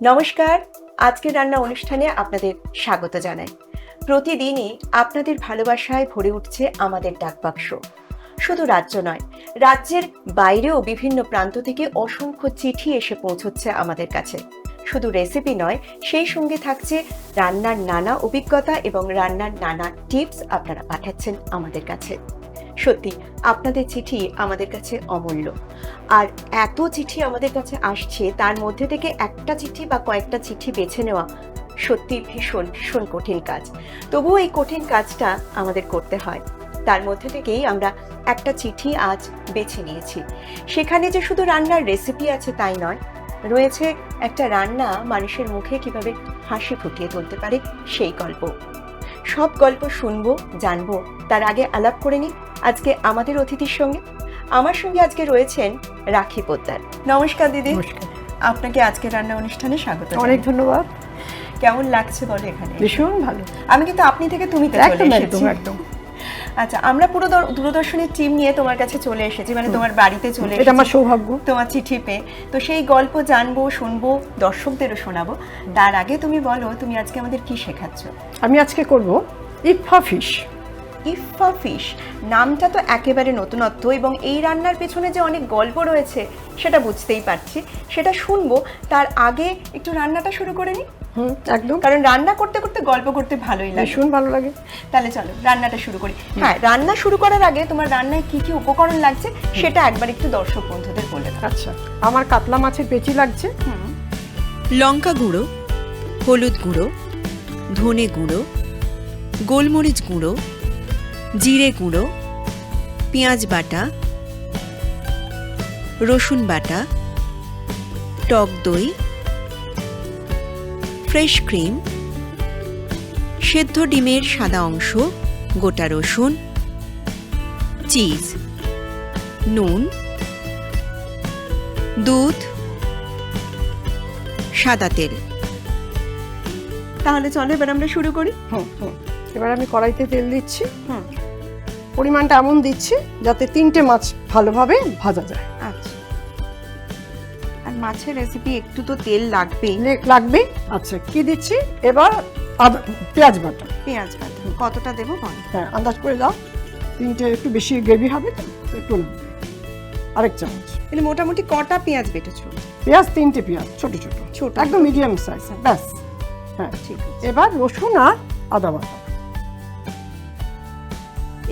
নমস্কার, আজকের রান্না অনুষ্ঠানে আপনাদের স্বাগত জানাই। প্রতিদিনই আপনাদের ভালোবাসায় ভরে উঠছে আমাদের ডাকবাক্স। শুধু রাজ্য নয়, রাজ্যের বাইরেও বিভিন্ন প্রান্ত থেকে অসংখ্য চিঠি এসে পৌঁছচ্ছে আমাদের কাছে। শুধু রেসিপি নয়, সেই সঙ্গে থাকছে রান্নার নানা অভিজ্ঞতা এবং রান্নার নানা টিপস আপনারা পাঠাচ্ছেন আমাদের কাছে। সত্যি আপনাদের চিঠি আমাদের কাছে অমূল্য। আর এত চিঠি আমাদের কাছে আসছে, তার মধ্যে থেকে একটা চিঠি বা কয়েকটা চিঠি বেছে নেওয়া সত্যি ভীষণ ভীষণ কঠিন কাজ। তবুও এই কঠিন কাজটা আমাদের করতে হয়। তার মধ্যে থেকেই আমরা একটা চিঠি আজ বেছে নিয়েছি। সেখানে যে শুধু রান্নার রেসিপি আছে তাই নয়, রয়েছে একটা রান্না মানুষের মুখে কিভাবে হাসি ফুটিয়ে তুলতে পারে সেই গল্প। সব গল্প শুনবো, জানবো, তার আগে আলাপ করে নিই আজকে আমাদের অতিথির সঙ্গে। আমার সঙ্গে আজকে রয়েছেন রাখি পোদ্দার। নমস্কার দিদি। আপনাকে আজকে রান্না অনুষ্ঠানে স্বাগত। অনেক ধন্যবাদ। কেমন লাগছে বলো এখানে? ভীষণ ভালো। আমি কিন্তু আপনি থেকে তুমিতে চলে এসেছি। একদম। আচ্ছা, আমরা পুরো দূরদর্শনের টিম নিয়ে তোমার কাছে চলে এসেছি, মানে তোমার বাড়িতে চলে এসেছি। এটা আমার সৌভাগ্য। তোমার চিঠি পেয়ে তো সেই গল্প জানবো, শুনবো, দর্শকদেরও শোনাবো। তার আগে তুমি বলো, তুমি আজকে আমাদের কি শেখাচ্ছ? আমি আজকে করব ইফা ফিশ। ইফা ফিশ নামটা তো একেবারে নতুনত্ব, এবং এই রান্নার পেছনে যে অনেক গল্প রয়েছে সেটা বুঝতেই পারছি, সেটা শুনবো। তার আগে একটু রান্নাটা শুরু করে নিই। একদম, কারণ রান্না করতে করতে গল্প করতে ভালোই লাগে, ভীষণ ভালো লাগে। তাহলে চলো রান্নাটা শুরু করি। হ্যাঁ, রান্না শুরু করার আগে তোমার রান্নায় কি কি উপকরণ লাগছে সেটা একবার একটু দর্শক বন্ধুদের বলে দাও। আচ্ছা, আমার কাতলা মাছের পেঁচি লাগছে, লঙ্কা গুঁড়ো, হলুদ গুঁড়ো, ধনে গুঁড়ো, গোলমরিচ গুঁড়ো, জিরে গুঁড়ো, পেঁয়াজ বাটা, রসুন বাটা, টক দই, ফ্রেশ ক্রিম, সেদ্ধ ডিমের সাদা অংশ, গোটা রসুন, চিজ, নুন, দুধ, সাদা তেল। তাহলে চলো এবার আমরা শুরু করি। এবার আমি কড়াইতে তেল দিচ্ছি। পরিমাণটা এমন দিচ্ছি যাতে 3টে মাছ ভালোভাবে ভাজা যায়। আচ্ছা, আর মাছের রেসিপি একটু তো তেল লাগবেই। লাগবে। আচ্ছা, কি দিচ্ছি এবার? পেঁয়াজ বাটা। পেঁয়াজ বাটা কতটা দেবো বলো? হ্যাঁ, আন্দাজ করে দাও। 3টে, একটু বেশি গ্রেভি হবে তো, একটু আরেক চামচ। তাহলে মোটামুটি কটা পেঁয়াজ বেটেছো? পেঁয়াজ 3টে পেঁয়াজ, ছোট ছোট ছোট, একদম মিডিয়াম সাইজ। ব্যাস। হ্যাঁ, ঠিক আছে। এবার রসুন আর আদা বাটা।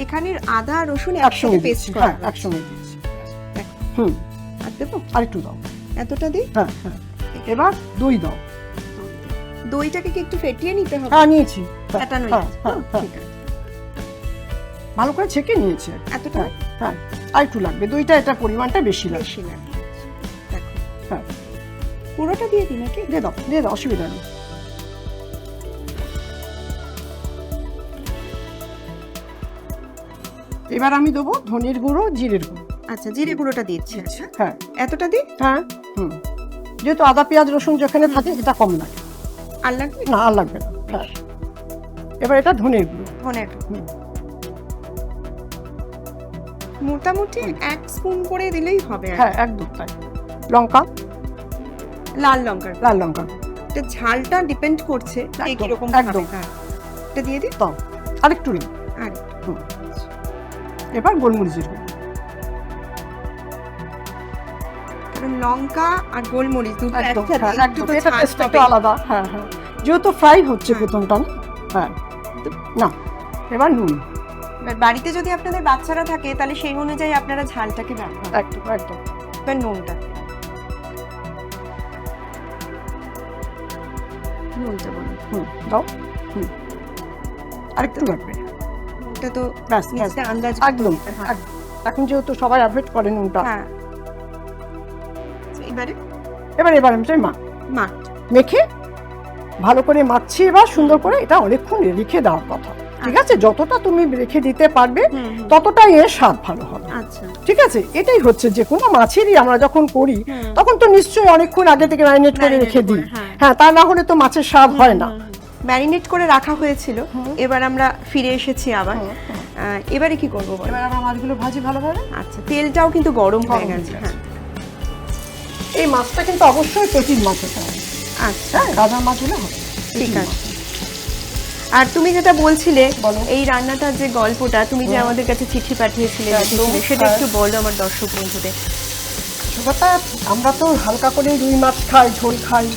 এখানে আদা রসুন একসঙ্গে পেস্ট করা। হ্যাঁ, একসঙ্গে দিয়েছি। আর দেবো? আর একটু দাও। এতটা দিই? হ্যাঁ হ্যাঁ। এবার দই দাও। দইটাকে কি একটু ফেটিয়ে নিতে হবে? হ্যাঁ, নিয়েছি। ফেটানো হ্যাঁ, আছে। হ্যাঁ, হ্যাঁ। ঠিক আছে। ভালো করে ছেঁকে নিয়েছি। এতটা? হ্যাঁ, হ্যাঁ, আর একটু লাগবে। দইটা এটা পরিমাণটা বেশি লাগবে। বেশি না? দেখো, হ্যাঁ, পুরোটা দিয়ে দিই নাকি? দিয়ে দাও, অসুবিধা নেই। এবার আমি দেবো ধনের গুঁড়ো, জিরের গুঁড়ো। আচ্ছা, জিরে গুঁড়োটা দিচ্ছি। আচ্ছা, হ্যাঁ, এতটা দিই? হ্যাঁ। যেহেতু আদা পেঁয়াজ রসুন যেখানে থাকে এটা কম লাগে। আর লাগবে না, আর লাগবে না। হ্যাঁ, এবার এটা ধনের গুঁড়ো। ধনের মোটামুটি 1 স্পুন করে দিলেই হবে। হ্যাঁ, একদম তাই। লঙ্কা, লাল লঙ্কার। লাল লঙ্কা। এটা ঝালটা ডিপেন্ড করছে একদম, কিরকম একদম। খাবে। হ্যাঁ, এটা দিয়ে দিই। দাও, আরেকটু দিন। আর এবার গোলমরিচের গুঁড়ো। কারণ লঙ্কা আর গোলমরিচ দুটো একদম, একসাথে হ্যাঁ, একটু একদম। তো এটা ঝাল টেস্ট একটু হবেই। আলাদা। হ্যাঁ হ্যাঁ, যেহেতু ফ্রাই হচ্ছে প্রথমটা না। হ্যাঁ, না, এবার নুন। এবার বাড়িতে যদি আপনাদের বাচ্চারা থাকে তাহলে সেই অনুযায়ী আপনারা ঝালটাকে ব্যবহার। একদম একদম। এবার নুনটা বলো। দাও। আরেকটু লাগবে। নুনটা তো ব্যাস, নিচে আন্দাজ একদম। হ্যাঁ। এখন যেহেতু সবাই অ্যাভয়েড করে নুনটা। হ্যাঁ, এবার আমি চাই মা মেখে ভালো করে মাখছি। এবার সুন্দর করে এটা অনেকক্ষণ রেখে দেওয়ার কথা। ঠিক আছে, যতটা তুমি রেখে দিতে পারবে ততটাই এর স্বাদ ভালো হবে। আচ্ছা, ঠিক আছে, এটাই হচ্ছে যে কোনো মাছেরই আমরা যখন করি তখন তো নিশ্চয়ই অনেকক্ষণ আগে থেকে ম্যারিনেট করে রেখে দিই। হ্যাঁ, তা না হলে তো মাছের স্বাদ হয় না। ম্যারিনেট করে রাখা হয়েছিল, এবার আমরা ফিরে এসেছি আবার। এবারে কি করবো বলো? এবার আমরা মাছগুলো ভাজি ভালোভাবে। আচ্ছা, তেলটাও কিন্তু গরম হয়ে গেছে। হ্যাঁ, এই মাছটা কিন্তু অবশ্যই পেটির মাছ হতে হবে। আচ্ছা, হ্যাঁ রাজার মাছ হলে হবে। ঠিক আছে। আর তুমি যেটা বলছিলে বলো। এই রান্নাটার যে গল্পটা, তুমি যে আমাদের কাছে চিঠি পাঠিয়েছিলে, একদম, লিখেছিলে, সেটা হ্যাঁ। একটু বলো আমার দর্শক বন্ধুদের। কথা আমরা তো হালকা করে রুই মাছ খাই, ঝোল খাই,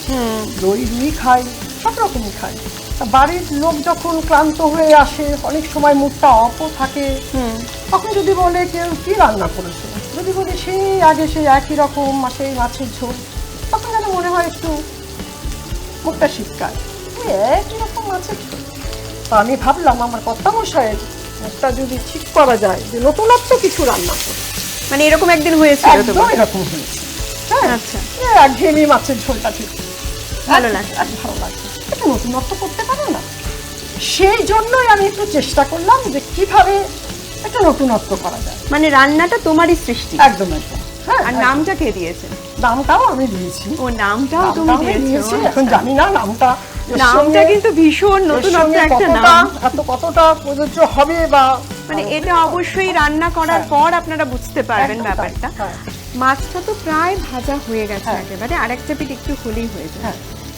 রুই খাই, সব রকমই খাই। তা বাড়ির লোক যখন ক্লান্ত হয়ে আসে, অনেক সময় মুডটা অফও থাকে, তখন যদি বলে কেউ কি রান্না করেছে, যদি বলি সেই আগে সেই একই রকম সেই মাছের ঝোল, তখন যেন মনে হয় একটু মুখটা শীতকাল, একই রকম মাছের ঝোল। তা আমি ভাবলাম আমার কর্তামশাইয়ের মুখটা যদি ঠিক করা যায়, যে নতুনত্ব কিছু রান্না করে। মানে এরকম একদিন হয়েছিল একদম তোমার? এরকম হয়েছে। হ্যাঁ, আচ্ছা, একঘেয়েমি মাছের ঝোলটা ঠিক ভালো লাগছে। ভালো লাগছে, একটু নতুনত্ব করতে পারে না, সেই জন্যই আমি একটু চেষ্টা করলাম যে কিভাবে একটু নতুনত্ব করা যায়। মানে রান্নাটা তোমারই সৃষ্টি। একদম একদম। হ্যাঁ, আর নামটা কে দিয়েছে? নামটাও আমি দিয়েছি। ও, নামটাও তুমি নামটাও আমি দিয়েছো? দিয়েছি, এখন জানি না নামটা এর নামটা সঙ্গে- কিন্তু ভীষণ এর নতুনত্ব সঙ্গে একটা কতটা নাম। কতটা প্রযোজ্য হবে বা মানে এটা অবশ্যই রান্না করার হ্যাঁ। পর আপনারা বুঝতে পারবেন একদম তাই, ব্যাপারটা। হ্যাঁ। মাছটা তো প্রায় ভাজা হয়ে গেছে হ্যাঁ। একেবারে, আরেকটা পিঠ একটু হলেই হয়ে যায়। হ্যাঁ।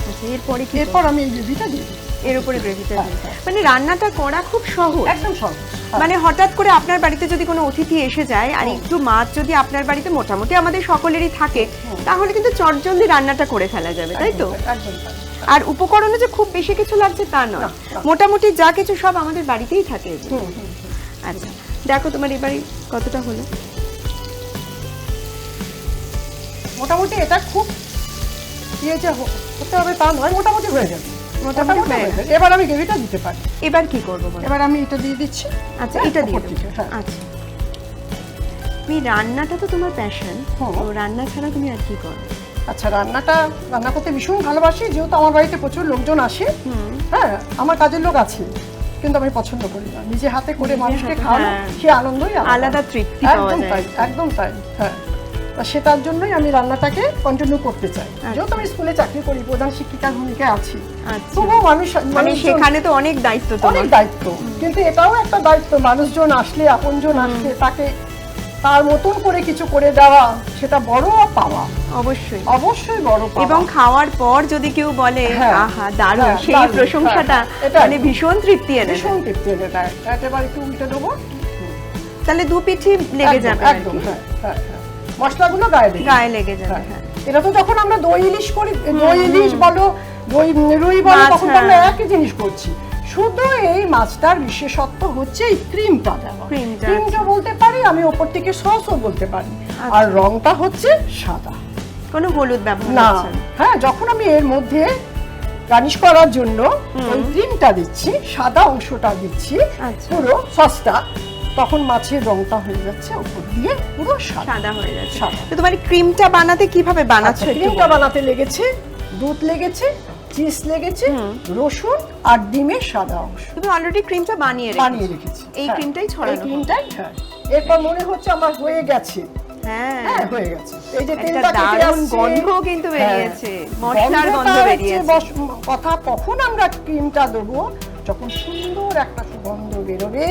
আচ্ছা, এরপরে কি এরপর আমি এই গ্রেভিটা দিই। এর উপরে গ্রেভিটা হ্যাঁ, দিই। হ্যাঁ। মানে রান্নাটা করা খুব সহজ। একদম সহজ। হ্যাঁ। মানে হঠাৎ করে আপনার বাড়িতে যদি কোনো অতিথি এসে যায় আর একটু মাছ যদি আপনার বাড়িতে মোটামুটি আমাদের সকলেরই থাকে, তাহলে কিন্তু চটজলদি রান্নাটা করে ফেলা যাবে, তাই তো? একদম তাই। আর উপকরণে যে খুব বেশি কিছু লাগছে তা নয়, না, না। মোটামুটি যা কিছু সব আমাদের বাড়িতেই থাকে এগুলো। হুম, হুম, হুম। আচ্ছা, দেখো তোমার এবারে কতটা হলো? মোটামুটি এটা খুব ইয়ে যে হতে হবে তা নয়, মোটামুটি হয়ে যাবে। মোটামুটি হয়ে হয়ে যাবে। এবার আমি গ্রেভিটা দিতে পারি। এবার কি করবো বলো? এবার আমি এটা দিয়ে দিচ্ছি। আচ্ছা, এটা দিয়ে উপর দেবো। থেকে, হ্যাঁ। আচ্ছা, তুমি রান্নাটা তো তোমার প্যাশন, হুম। তো রান্না ছাড়া তুমি আর কি করো? আচ্ছা, রান্না করতে ভীষণ ভালোবাসি, যেহেতু আমার বাড়িতে প্রচুর লোকজন আসে। হ্যাঁ, আমার কাজের লোক আছে, কিন্তু আমি পছন্দ করি না নিজে হাতে করে নিজে মানুষকে হাতে, খাওয়ানো, হ্যাঁ। সে আনন্দই আলাদা তৃপ্তি পাওয়া একদম যায়। তাই, একদম তাই। হ্যাঁ, তা সেটার জন্যই আমি রান্নাটাকে কন্টিনিউ করতে চাই। যেহেতু আমি স্কুলে চাকরি করি, প্রধান শিক্ষিকার ভূমিকায় আছি, আচ্ছা, তবুও মানে মানুষজন- সেখানে তো অনেক দায়িত্ব অনেক তোমার। দায়িত্ব, কিন্তু এটাও একটা দায়িত্ব। মানুষজন আসলে, আপনজন আসলে তাকে তার মতন করে কিছু করে দেওয়া, সেটা বড় পাওয়া, অবশ্যই। অবশ্যই বড় পাওয়া। এবং খাওয়ার পর যদি কেউ বলে হ্যাঁ, আহা দারুণ, হ্যাঁ, সেই দারুণ, প্রশংসাটা হ্যাঁ, এটা মানে ভীষণ তৃপ্তি এনে দেয়। ভীষণ তৃপ্তি এনে দেয়। এবার একটু উল্টে দেবো। তাহলে দু পিঠি লেগে একদম, যাবে আর একদম, কি। হ্যাঁ, হ্যাঁ, হ্যাঁ। মশলাগুলো গায়ে দেবে। গায়ে লেগে যাবে, হ্যাঁ। হ্যাঁ। এটা তো যখন আমরা দই ইলিশ করি, দই ইলিশ বলো, রুই বলো, মাছ, তখন তো আমরা হ্যাঁ। একই জিনিস করছি। শুধু এই মাছটার বিশেষত্ব হচ্ছে এই ক্রিমটা দেওয়া। ক্রিমটা, ক্রিমটা বলতে পারি, আমি ওপর থেকে সসও বলতে পারি। আর রংটা হচ্ছে সাদা, কোনো হলুদ ব্যবহার না। হচ্ছে না। হ্যাঁ, যখন আমি এর মধ্যে গার্নিশ করার জন্য ওই ক্রিমটা দিচ্ছি, সাদা অংশটা দিচ্ছি, আচ্ছা। পুরো সসটা, তখন মাছের রংটা হয়ে যাচ্ছে উপর দিয়ে পুরো সাদা। সাদা হয়ে যাচ্ছে। সাদা। তো তোমার ক্রিমটা বানাতে কিভাবে বানাচ্ছো একটু ক্রিমটা বলো। বানাতে লেগেছে দুধ লেগেছে, চিজ লেগেছে, রসুন আর ডিমের সাদা অংশ তুমি অলরেডি ক্রিমটা বানিয়ে বানিয়ে রেখেছো। রেখেছি। এই হ্যাঁ, ক্রিমটাই ছড়ানো এই হবে। ক্রিমটাই, হ্যাঁ। এরপর মনে হচ্ছে আমার হয়ে গেছে। হ্যাঁ, হ্যাঁ, হয়ে গেছে। এই যে একটা তেলটা থেকে দারুণ আসছে, গন্ধ কিন্তু বেরিয়েছে, হ্যাঁ, মশলার গন্ধ গন্ধটা বেরিয়েছে। হচ্ছে কথা, কখন আমরা ক্রিমটা দেবো, যখন সুন্দর একটা সুগন্ধ বেরোবে,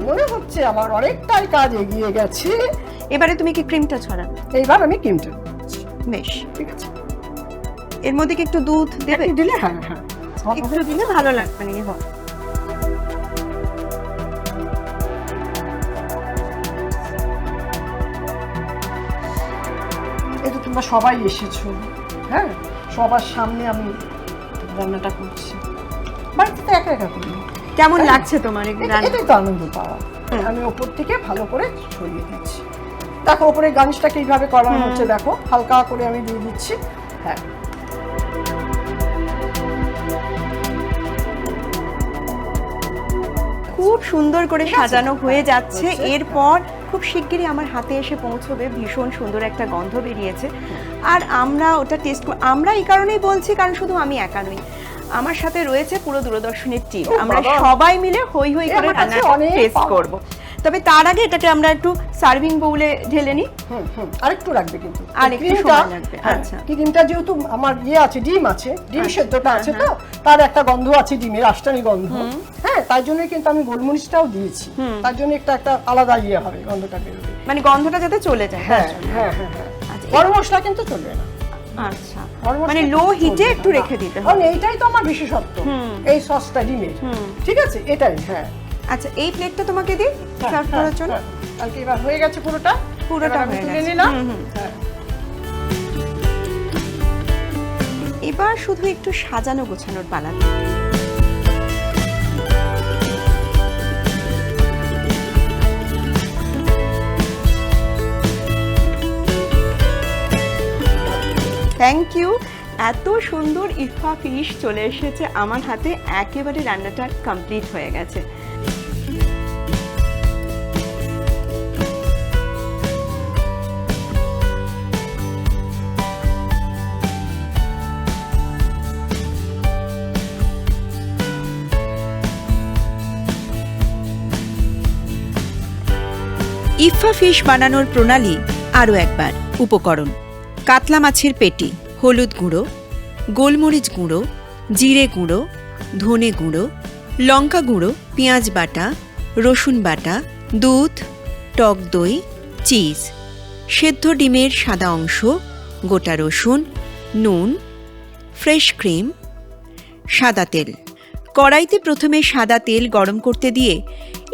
মনে হচ্ছে আমার অনেকটাই কাজ এগিয়ে গেছে। এবারে তুমি কি ক্রিমটা ছড়াবে? এইবার আমি ক্রিমটা দিচ্ছি। বেশ, ঠিক আছে, এর মধ্যে কি একটু দুধ দেবে? একটু দিলে, হ্যাঁ হ্যাঁ, একটু দিলে ভালো লাগবে নাকি? বল। এই তো তোমরা সবাই এসেছো, হ্যাঁ, সবার সামনে আমি রান্নাটা করছি, বাড়িতে তো একা একা করি। কেমন লাগছে তোমার এই রান্না? এটাই তো আনন্দ পাওয়া। আমি ওপর থেকে ভালো করে ছড়িয়ে দিচ্ছি। দেখো ওপরে গার্নিশটাকে এইভাবে করা হচ্ছে, দেখো হালকা করে আমি দিয়ে দিচ্ছি। হ্যাঁ, খুব সুন্দর করে ঠিক আছে। সাজানো হয়ে যাচ্ছে। হচ্ছে। এরপর খুব শিগগিরই আমার হাতে এসে পৌঁছবে। ভীষণ সুন্দর একটা গন্ধ বেরিয়েছে। আর আমরা ওটা টেস্ট, আমরা এই কারণেই বলছি কারণ শুধু আমি একা নই, আমার সাথে রয়েছে পুরো দূরদর্শনের টিম। ও আমরা বাবা। সবাই মিলে হই হই এ করে আমার কাছে রান্নাটা অনেক টেস্ট পাওয়া। করব। তবে তার আগে এটাকে আমরা একটু সার্ভিং বাউলে ঢেলে নিই। আরেকটু লাগবে কিন্তু, আর একটু ক্রিমটা, সময় লাগবে, হ্যাঁ, আচ্ছা। ক্রিমটা যেহেতু আমার ইয়ে আছে, ডিম আছে, ডিম আচ্ছা, সেদ্ধটা হ্যাঁ, আছে, তো তার একটা গন্ধ আছে, ডিমের আষ্টানি গন্ধ। হ্যাঁ, তার জন্য কিন্তু আমি গোলমরিচটাও দিয়েছি, তার জন্য একটা আলাদা ইয়ে হবে, গন্ধটা বেরোবে। মানে গন্ধটা যাতে চলে যায়। হ্যাঁ তার জন্য। হ্যাঁ হ্যাঁ হ্যাঁ। আচ্ছা, গরম মশলা কিন্তু চলবে না, আচ্ছা, Almost মানে একটু লো হিটে চলবে একটু না। রেখে দিতে কারণ হবে। এইটাই তো আমার বিশেষত্ব, এই সসটা ডিমের। ঠিক আছে, এটাই। হ্যাঁ, আচ্ছা, এই প্লেটটা তোমাকে দিই সার্ভ করার জন্য। কালকে এবার হয়ে গেছে পুরোটা, পুরোটা এবার আমি হয়ে তুলে গেছে। নিলাম। হুম, হুম। হ্যাঁ। এবার শুধু একটু সাজানো গোছানোর পালা। Thank you. এত সুন্দর ইফা ফিশ চলে এসেছে আমার হাতে, একেবারে রান্নাটা কমপ্লিট হয়ে গেছে। ইফা ফিশ বানানোর প্রণালী আরও একবার। উপকরণ: কাতলা মাছের পেটি, হলুদ গুঁড়ো, গোলমরিচ গুঁড়ো, জিরে গুঁড়ো, ধনে গুঁড়ো, লঙ্কা গুঁড়ো, পেঁয়াজ বাটা, রসুন বাটা, দুধ, টক দই, চিজ, সেদ্ধ ডিমের সাদা অংশ, গোটা রসুন, নুন, ফ্রেশ ক্রিম, সাদা তেল। কড়াইতে প্রথমে সাদা তেল গরম করতে দিয়ে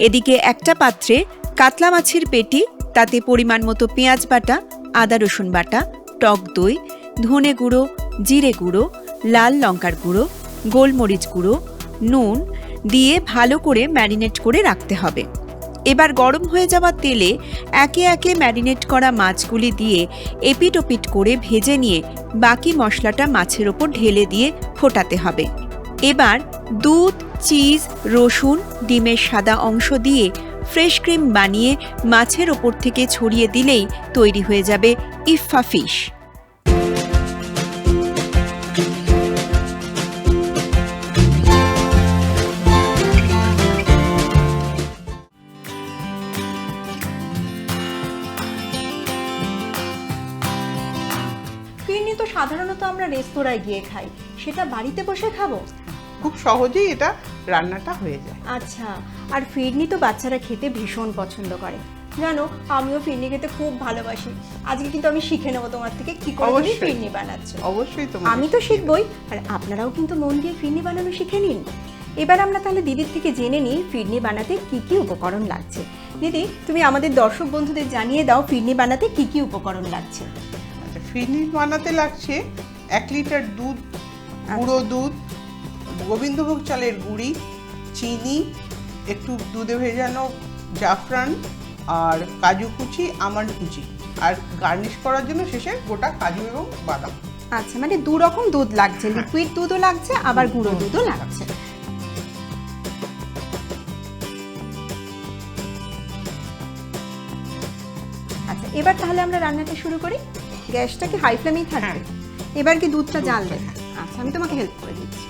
এদিকে একটা পাত্রে কাতলা মাছের পেটি, তাতে পরিমাণ মতো পেঁয়াজ বাটা, আদা রসুন বাটা, টক দই, ধনে গুঁড়ো, জিরে গুঁড়ো, লাল লঙ্কার গুঁড়ো, গোলমরিচ গুঁড়ো, নুন দিয়ে ভালো করে ম্যারিনেট করে রাখতে হবে। এবার গরম হয়ে যাওয়া তেলে একে একে ম্যারিনেট করা মাছগুলি দিয়ে এপিট ওপিট করে ভেজে নিয়ে বাকি মশলাটা মাছের ওপর ঢেলে দিয়ে ফোটাতে হবে। এবার দুধ, চিজ, রসুন, ডিমের সাদা অংশ দিয়ে ফ্রেশ ক্রিম বানিয়ে মাছের ওপর থেকে ছড়িয়ে দিলেই তৈরি হয়ে যাবে ইফা ফিশ। ফিরনি তো সাধারণত আমরা রেস্তোরাঁয় গিয়ে খাই, সেটা বাড়িতে বসে খাবো? খুব সহজেই এটা রান্নাটা হয়ে যায়। আচ্ছা, আর ফিরনি তো বাচ্চারা খেতে ভীষণ পছন্দ করে, জানো আমিও ফিরনি খেতে খুব ভালোবাসি। আজকে কিন্তু আমি শিখে নেবো তোমার থেকে কি করে তুমি অবশ্যই। ফিরনি বানাচ্ছ। অবশ্যই তোমার আমি তো শিখবই, আর আপনারাও কিন্তু মন দিয়ে ফিরনি বানানো শিখে নিন। এবার আমরা তাহলে দিদির থেকে জেনে নিই ফিরনি বানাতে কি কি উপকরণ লাগছে। দিদি, তুমি আমাদের দর্শক বন্ধুদের জানিয়ে দাও ফিরনি বানাতে কি কি উপকরণ লাগছে। আচ্ছা, ফিরনি বানাতে লাগছে 1 লিটার দুধ, গুঁড়ো দুধ, গোবিন্দভোগ চালের গুঁড়ি, চিনি, একটু দুধে ভেজানো জাফরান, আর কাজু কুচি, আমন্ড কুচি, আর গার্নিশ করার জন্য শেষে গোটা কাজু এবং বাদাম। আচ্ছা, মানে দু রকম দুধ লাগছে, লিকুইড দুধও লাগছে আবার গুঁড়ো দুধও লাগছে। আচ্ছা, এবার তাহলে আমরা রান্নাটা শুরু করি। গ্যাসটা কি হাই ফ্লেমেই থাকবে? হ্যাঁ। এবার কি দুধটা জাল দেবে? আচ্ছা, আমি তোমাকে হেল্প করে দিচ্ছি।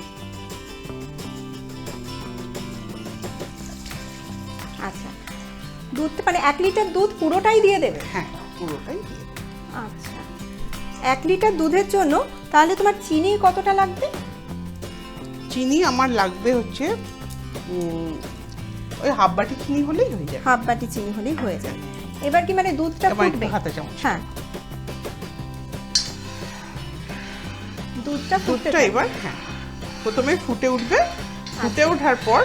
আচ্ছা, দুধটা মানে 1 লিটার দুধ পুরোটাই দিয়ে দেবে? হ্যাঁ, পুরোটাই দিয়ে দেব। আচ্ছা, 1 লিটার দুধের জন্য তাহলে তোমার চিনি কতটা লাগবে? চিনি আমার লাগবে হচ্ছে ওই হাফ বাটি চিনি হলেই হয়ে যাবে। হাফ বাটি চিনি হলেই হয়ে যাবে। এবার কি মানে দুধটা এবার একটু ফুটবে? হাতা চামচ। হ্যাঁ, দুধটা ফুটতে দুধটা এবার হ্যাঁ প্রথমে ফুটে উঠবে। ফুটে ওঠার পর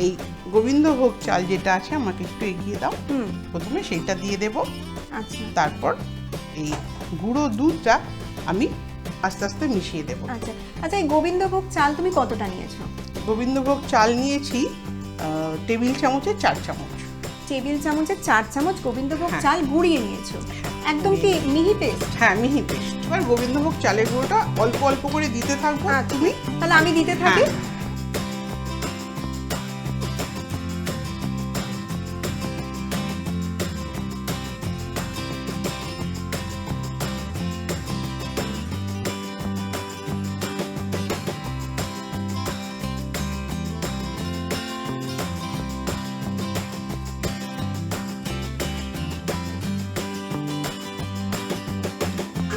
এই গোবিন্দভোগ চাল যেটা আছে আমাকে একটু এগিয়ে দাও। হুম, প্রথমে সেইটা দিয়ে দেব, আচ্ছা তারপর এই গুঁড়ো দুধটা আমি আস্তে আস্তে মিশিয়ে দেব। আচ্ছা আচ্ছা, এই গোবিন্দভোগ চাল তুমি কতটা নিয়েছো? গোবিন্দভোগ চাল নিয়েছি টেবিল চামচে 4 চামচ। টেবিল চামচে 4 চামচ গোবিন্দভোগ হ্যাঁ। চাল গুঁড়িয়ে নিয়েছো, একদম কি মিহি পেস্ট? হ্যাঁ, মিহি পেস্ট। এবার গোবিন্দভোগ চালের গুঁড়োটা অল্প অল্প করে দিতে থাকবো। তুমি তাহলে আমি দিতে থাকি। হ্যাঁ।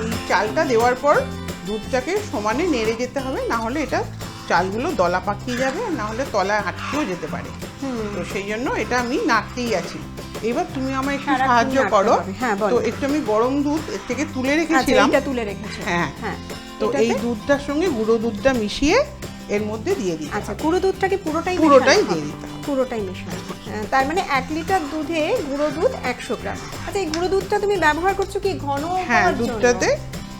এই চালটা দেওয়ার পর দুধটাকে সমানে নেড়ে যেতে হবে, না হলে এটা চালগুলো দলা পাকিয়ে যাবে, না হলে তলায় আটকেও যেতে পারে। তো সেই জন্য এটা আমি নাড়তেই আছি। এবার তুমি আমায় একটু সারাক্ষণ সাহায্য নাড়তে করো। হবে। হ্যাঁ, বলো। তো একটু আমি গরম দুধ এর থেকে তুলে আচ্ছা, রেখেছিলাম। এটা তুলে রেখেছো। হ্যাঁ। হ্যাঁ। তো এটাতে? এই দুধটার সঙ্গে গুঁড়ো দুধটা মিশিয়ে এর মধ্যে দিয়ে দিই। আচ্ছা, গুঁড়ো দুধটাকে পুরোটাই পুরোটাই মেশানো দিয়ে হবে? দিতে হবে। পুরোটাই মেশানো। তার মানে 1 লিটার দুধে গুঁড়ো দুধ 100 গ্রাম। আচ্ছা, এই গুঁড়ো দুধটা তুমি ব্যবহার করছো কি ঘন হ্যাঁ, হওয়ার জন্য? দুধটাতে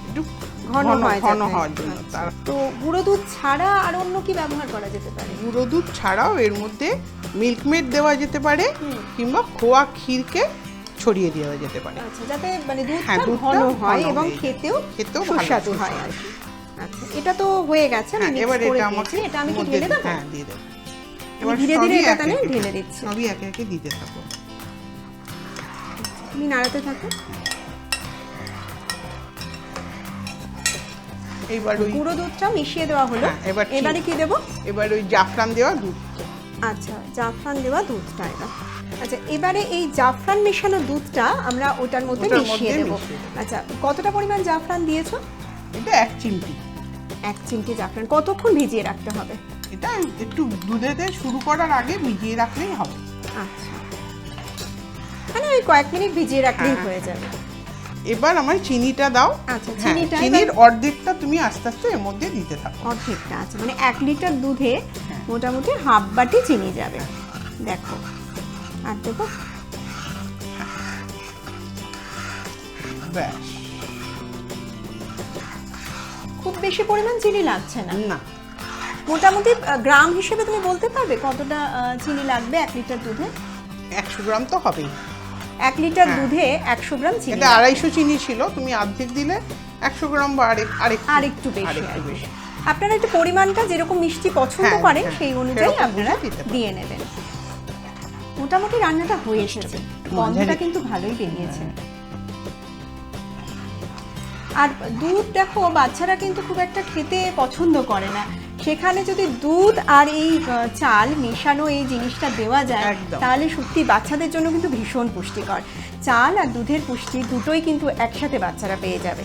একটু ঘন হয় ঘন যাতে। হওয়ার জন্য। আচ্ছা। তার তো গুঁড়ো দুধ ছাড়া আর অন্য কি ব্যবহার করা যেতে পারে? গুঁড়ো দুধ ছাড়াও এর মধ্যে মিল্কমেড দেওয়া যেতে পারে, কিংবা খোয়া ক্ষীরকে ছড়িয়ে দেওয়া যেতে পারে। আচ্ছা, যাতে মানে হ্যাঁ, দুধটা দুধটা ঘন হয় ঘন এবং হয়ে যায়। খেতেও খেতেও ভালো, সুস্বাদু হয় আর কি। আচ্ছা, এটা তো হয়ে গেছে, আমি হ্যাঁ, মিক্স এবার করে এটা দিয়েছি। আমাকে এটা আমি কি মধ্যে ঢেলে দেবো? হ্যাঁ, দিয়ে দেবো। আমি ধীরে ধীরে সবই এটা একে তাহলে একে ঢেলে দিচ্ছি। সবই একে একে দিতে থাকো। তুমি নাড়াতে থাকো। এইবার ওই গুঁড়ো দুধটা মিশিয়ে দেওয়া হলো। হ্যাঁ, এবার ঠিক। এবারে কি দেবো? এবার ওই জাফরান দেওয়া দুধ। আচ্ছা, জাফরান দেওয়া দুধটা এবার। আচ্ছা, এবারে এই জাফরান মেশানো দুধটা আমরা ওটার মধ্যে ওটার মিশিয়ে মধ্যে দেবো। মিশিয়ে দেবো। আচ্ছা, কতটা পরিমাণ জাফরান দিয়েছো? এটা 1 চিমটি। 1 চিমটি জাফরান। কতক্ষণ ভিজিয়ে রাখতে হবে? এটা একটু দুধেতে শুরু করার আগে ভিজিয়ে রাখলেই হবে। আচ্ছা, মানে ওই কয়েক মিনিট ভিজিয়ে রাখলেই হ্যাঁ। হয়ে যাবে। এবার আমার চিনিটা দাও। আচ্ছা, হ্যাঁ, চিনিটা চিনির এবার- অর্ধেকটা তুমি আস্তে আস্তে এর মধ্যে দিতে থাকো। অর্ধেকটা আছে, মানে 1 লিটার দুধে হ্যাঁ। মোটামুটি হাফ বাটি চিনি যাবে। দেখো, আর দেবো? ব্যাস। খুব বেশি পরিমাণ চিনি লাগছে না। না, মোটামুটি গ্রাম হিসেবে তুমি বলতে পারবে কতটা চিনি লাগবে 1 লিটার দুধে? 100 গ্রাম তো হবেই। 1 লিটার হ্যাঁ। দুধে 100 গ্রাম চিনি এটা লাগবে। 250 চিনি ছিল, তুমি অর্ধেক দিলে 100 গ্রাম বা আরেকটু বেশি আরেকটু আর কি। বেশি। আপনারা একটু পরিমাণটা যেরকম মিষ্টি পছন্দ হ্যাঁ, করেন হ্যাঁ, সেই অনুযায়ী সেরকম আপনারা বুঝে দিতে পারেন। দিয়ে নেবেন। মোটামুটি রান্নাটা হয়ে এসেছে, গন্ধটা মাঝারি। কিন্তু ভালোই বেরিয়েছে। আর দুধ দেখো, বাচ্চারা কিন্তু খুব একটা খেতে পছন্দ করে না, সেখানে যদি দুধ আর এই চাল মেশানো এই জিনিসটা দেওয়া যায় একদম। তাহলে সত্যি বাচ্চাদের জন্য কিন্তু ভীষণ পুষ্টিকর। চাল আর দুধের পুষ্টি দুটোই কিন্তু একসাথে বাচ্চারা পেয়ে যাবে।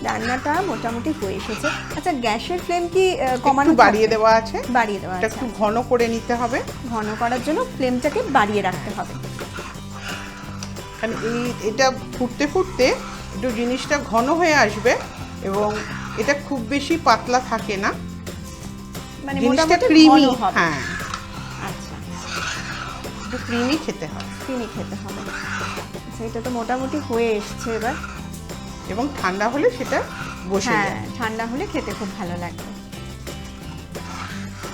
রান্নাটা মোটামুটি হয়ে এসেছে। আচ্ছা, গ্যাসের ফ্লেম কি কমানো একটু বাড়িয়ে থাকবে? দেওয়া আছে। বাড়িয়ে দেওয়া এটা আছে। একটু ঘন করে নিতে হবে। ঘন করার জন্য ফ্লেমটাকে বাড়িয়ে রাখতে হবে। কারণ এটা ফুটতে ফুটতে একটু জিনিসটা ঘন হয়ে আসবে, এবং এটা খুব বেশি পাতলা থাকে না, মানে জিনিসটা মোটামুটি ক্রিমি। ঘন হবে। হ্যাঁ, আচ্ছা, একটু ক্রিমি খেতে হয়। চিনি খেতে হবে। আচ্ছা, এটা তো মোটামুটি হয়ে এসছে এবার। এবং ঠান্ডা হলে সেটা বসে হ্যাঁ, যায়। ঠান্ডা হলে খেতে খুব ভালো লাগবে।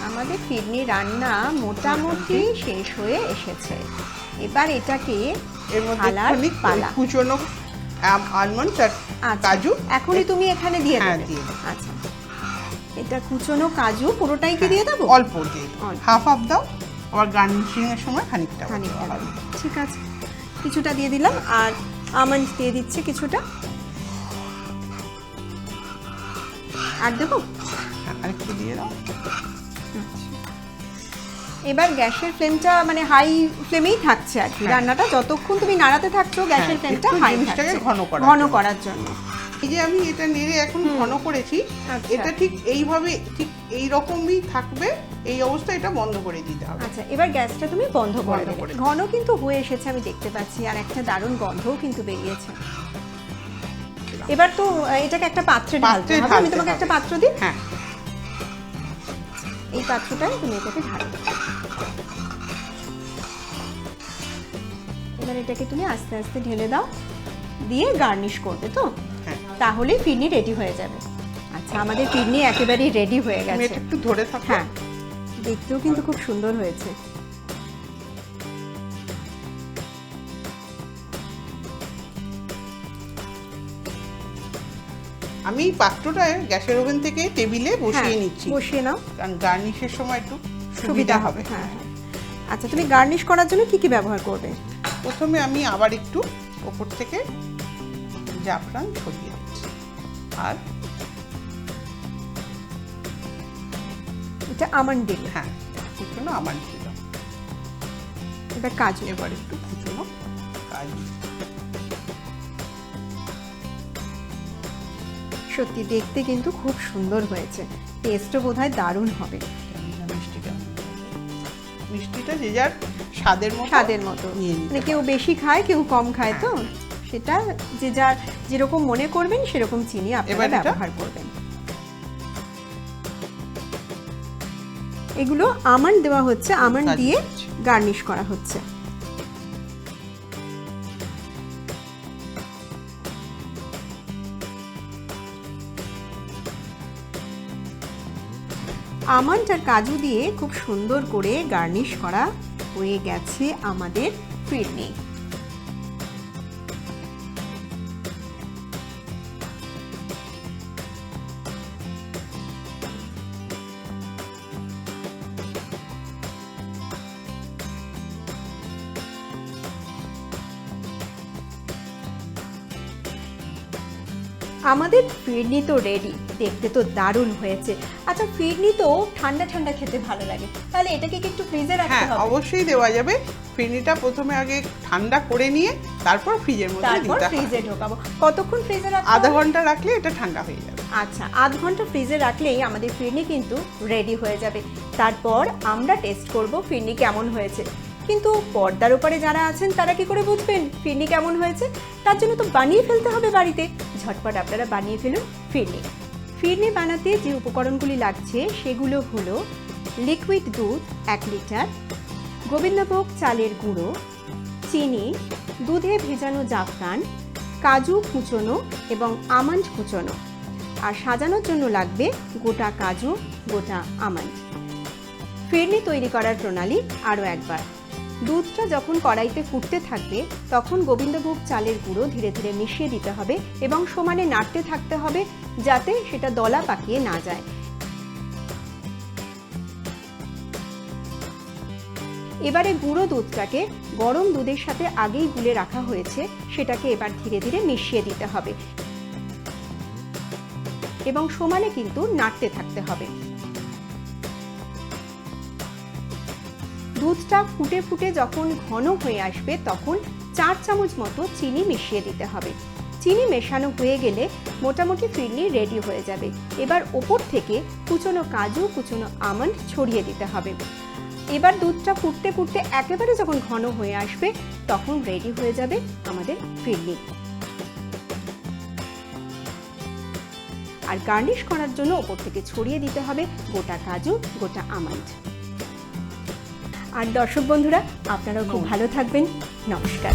আমাদের ফিরনি রান্না মোটামুটি শেষ হয়ে এসেছে। এবার এটাকে এর মধ্যে ঢালার একটুখানি পালা। কুচনো আলমন্ড আর আচ্ছা, কাজু। এখনই তুমি এখানে দিয়ে হ্যাঁ, দেবে? দিয়ে দেব। আচ্ছা, এটা কুচনো কাজু পুরোটাই কি দিয়ে দেবো? অল্প দিয়ে অল্প। হাফ দাও, আবার গার্নিশিং এর সময় খানিকটা খানিকটা দেওয়া হবে। দেবো। ঠিক আছে, কিছুটা দিয়ে দিলাম, আর আমন্ড দিয়ে দিচ্ছি কিছুটা। আর দেবো? হ্যাঁ, আরেকটু দিয়ে দাও। এবার গ্যাসের ফ্লেমটা মানে হাই ফ্লেমেই থাকছে আর কি। হ্যাঁ। রান্নাটা যতক্ষণ তুমি নাড়াতে থাকছো গ্যাসের হ্যাঁ, ফ্লেমটা একটু হাই জিনিসটাকে থাকছে ঘন করার ঘন জন্য। করার জন্য। এই যে আমি এটা নেড়ে এখন ঘন করেছি, আচ্ছা। এটা ঠিক এইভাবে, ঠিক এই রকমই থাকবে। এই অবস্থায় এটা বন্ধ করে দিতে হবে। আচ্ছা, এবার গ্যাসটা তুমি বন্ধ করে বন্ধ দেবে। করে দিই। ঘন কিন্তু হয়ে এসেছে আমি দেখতে পাচ্ছি, আর একটা দারুণ গন্ধও কিন্তু বেরিয়েছে। এবার তো এটাকে একটা পাত্রে ঢালতে হবে। আমি ঢালতে তোমাকে হবে। একটা পাত্র দিই। হ্যাঁ, এই পাত্রটায় তুমি এটাকে ঢালবে। এবার এটাকে তুমি আস্তে আস্তে ঢেলে দাও, দিয়ে গার্নিশ করবে তো, হ্যাঁ। তাহলেই ফিরনি রেডি হয়ে যাবে। আচ্ছা, আমাদের ফিরনি একেবারেই রেডি হয়ে তুমি গেছে। এটা একটু ধরে থাকো। হ্যাঁ, দেখতেও কিন্তু খুব সুন্দর হয়েছে। আমি এই পাত্রটা গ্যাসের ওভেন থেকে টেবিলে বসিয়ে হ্যাঁ, নিচ্ছি, বসিয়ে নাও, কারণ গার্নিশের সময় একটু সুবিধা হবে। হ্যাঁ, হ্যাঁ। আচ্ছা, তুমি গার্নিশ করার জন্য কি কি ব্যবহার করবে? প্রথমে আমি আবার একটু ওপর থেকে জাফরান ছড়িয়ে দিচ্ছি, আর এটা আমন্ড দিলে, হ্যাঁ, কুচনো আমার দিলাম। এটা কাজু। এবার একটু কুচনো কাজু। সত্যি দেখতে কিন্তু খুব সুন্দর হয়েছে, টেস্টও বোধহয় দারুণ হবে। মিষ্টিটা মিষ্টিটা যে যার স্বাদের মতো স্বাদের মতো নিয়ে নিতে মানে কেউ বেশি খায় কেউ কম খায়, তো সেটা যে যার যেরকম মনে করবেন সেরকম চিনি এবার আপনারা এটা- ব্যবহার করবেন। এগুলো আমন্ড দেওয়া হচ্ছে, আমন্ড কাজু দিয়ে দিচ্ছি। গার্নিশ করা হচ্ছে। আমন্ড আর কাজু দিয়ে খুব সুন্দর করে গার্নিশ করা হয়ে গেছে আমাদের ফিরনি। আমাদের ফিরনি তো রেডি, দেখতে তো দারুণ হয়েছে। আচ্ছা, ফিরনি তো ঠান্ডা ঠান্ডা খেতে ভালো লাগে, তাহলে এটাকে কি একটু ফ্রিজে রাখতে হ্যাঁ, হবে? অবশ্যই দেওয়া যাবে। ফিরনিটা প্রথমে আগে ঠান্ডা করে নিয়ে তারপর ফ্রিজের মধ্যে তারপর দিতে হয়। ফ্রিজে ঢোকাবো। কতক্ষণ ফ্রিজে রাখতে আধা হবে? ঘন্টা রাখলে এটা ঠান্ডা হয়ে যাবে। আচ্ছা, আধ ঘন্টা ফ্রিজে রাখলেই আমাদের ফিরনি কিন্তু রেডি হয়ে যাবে। তারপর আমরা টেস্ট করব ফিরনি কেমন হয়েছে। কিন্তু পর্দার উপরে যারা আছেন তারা কি করে বুঝবেন ফিরনি কেমন হয়েছে? তার জন্য তো বানিয়ে ফেলতে হবে বাড়িতে। ঝটপট আপনারা বানিয়ে ফেলুন ফিরনি। ফিরনি বানাতে যে উপকরণগুলি লাগছে সেগুলো হলো লিকুইড দুধ 1 লিটার, গোবিন্দভোগ চালের গুঁড়ো, চিনি, দুধে ভেজানো জাফরান, কাজু কুচনো এবং আমন্ড কুচনো। আর সাজানোর জন্য লাগবে গোটা কাজু, গোটা আমন্ড। ফিরনি তৈরি করার প্রণালী আরও একবার। দুধটা যখন কড়াইতে ফুটতে থাকবে তখন গোবিন্দভোগ চালের গুঁড়ো ধীরে ধীরে মিশিয়ে দিতে হবে এবং সমানে নাড়তে থাকতে হবে যাতে সেটা দলা পাকিয়ে না যায়। এবারে গুঁড়ো দুধটাকে গরম দুধের সাথে আগেই গুলে রাখা হয়েছে সেটাকে এবার ধীরে ধীরে মিশিয়ে দিতে হবে এবং সমানে কিন্তু নাড়তে থাকতে হবে। দুধটা ফুটে ফুটে যখন ঘন হয়ে আসবে তখন 4 চামচ মতো চিনি মিশিয়ে দিতে হবে। চিনি মেশানো হয়ে গেলে মোটামুটি ফিরনি রেডি হয়ে যাবে। এবার ওপর থেকে কুচনো কাজু, কুচনো আমন্ড ছড়িয়ে দিতে হবে। এবার দুধটা ফুটতে ফুটতে একেবারে যখন ঘন হয়ে আসবে তখন রেডি হয়ে যাবে আমাদের ফিরনি। আর গার্নিশ করার জন্য ওপর থেকে ছড়িয়ে দিতে হবে গোটা কাজু, গোটা আমন্ড। আর দর্শক বন্ধুরা, আপনারাও খুব ভালো থাকবেন। নমস্কার।